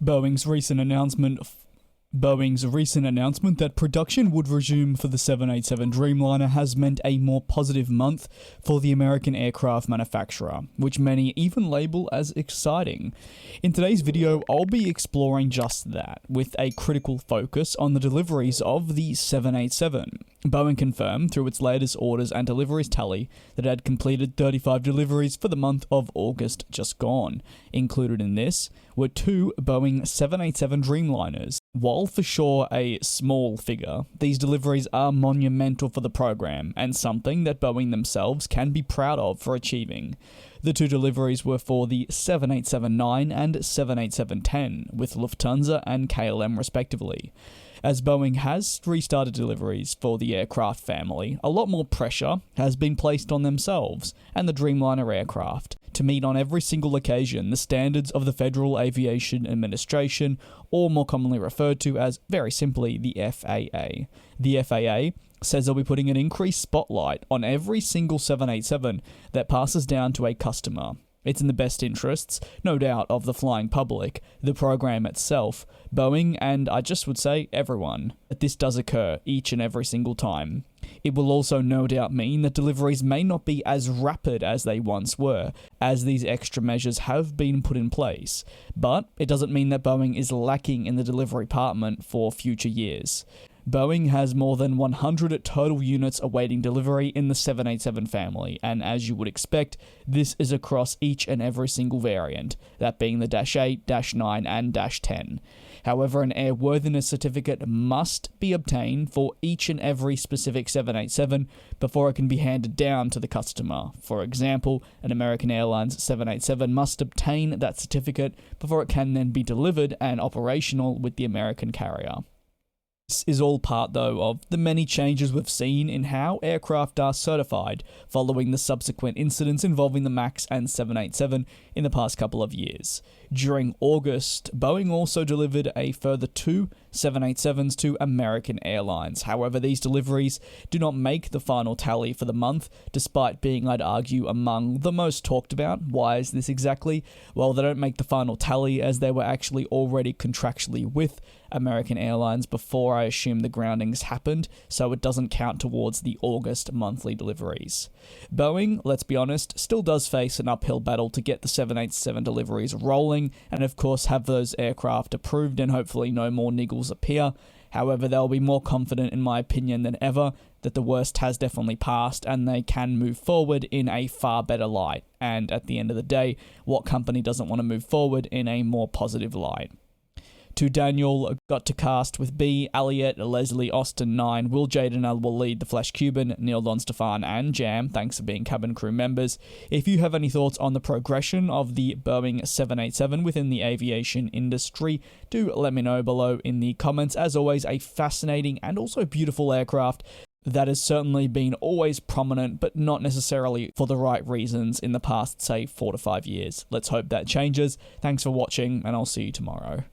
Boeing's recent announcement that production would resume for the 787 Dreamliner has meant a more positive month for the American aircraft manufacturer, which many even label as exciting. In today's video, I'll be exploring just that, with a critical focus on the deliveries of the 787. Boeing confirmed through its latest orders and deliveries tally that it had completed 35 deliveries for the month of August just gone. Included in this were 2 Boeing 787 Dreamliners. While for sure a small figure, these deliveries are monumental for the program and something that Boeing themselves can be proud of for achieving. The 2 deliveries were for the 787-9 and 787-10, with Lufthansa and KLM respectively. As Boeing has restarted deliveries for the aircraft family, a lot more pressure has been placed on themselves and the Dreamliner aircraft to meet on every single occasion the standards of the Federal Aviation Administration, or more commonly referred to as, very simply, the FAA. The FAA says they'll be putting an increased spotlight on every single 787 that passes down to a customer. It's in the best interests, no doubt, of the flying public, the program itself, Boeing, and I just would say everyone, that this does occur each and every single time. It will also no doubt mean that deliveries may not be as rapid as they once were, as these extra measures have been put in place. But it doesn't mean that Boeing is lacking in the delivery department for future years. Boeing has more than 100 total units awaiting delivery in the 787 family, and as you would expect, this is across each and every single variant, that being the -8, -9, and -10. However, an airworthiness certificate must be obtained for each and every specific 787 before it can be handed down to the customer. For example, an American Airlines 787 must obtain that certificate before it can then be delivered and operational with the American carrier. This is all part, though, of the many changes we've seen in how aircraft are certified following the subsequent incidents involving the MAX and 787 in the past couple of years. During August, Boeing also delivered a further 2 787s to American Airlines. However, these deliveries do not make the final tally for the month, despite being, I'd argue, among the most talked about. Why is this exactly? Well, they don't make the final tally as they were actually already contractually with American Airlines before I assume the groundings happened, so it doesn't count towards the August monthly deliveries. Boeing, let's be honest, still does face an uphill battle to get the 787 deliveries rolling, and of course have those aircraft approved and hopefully no more niggles appear. However, they'll be more confident, in my opinion, than ever that the worst has definitely passed and they can move forward in a far better light. And at the end of the day, what company doesn't want to move forward in a more positive light? To Daniel, got to cast with B, Elliot, Leslie, Austin, 9, Will Jaden will lead the FlashCubing, Neil, Don, Stefan, and Jam. Thanks for being cabin crew members. If you have any thoughts on the progression of the Boeing 787 within the aviation industry, do let me know below in the comments. As always, a fascinating and also beautiful aircraft that has certainly been always prominent, but not necessarily for the right reasons in the past, say, 4 to 5 years. Let's hope that changes. Thanks for watching, and I'll see you tomorrow.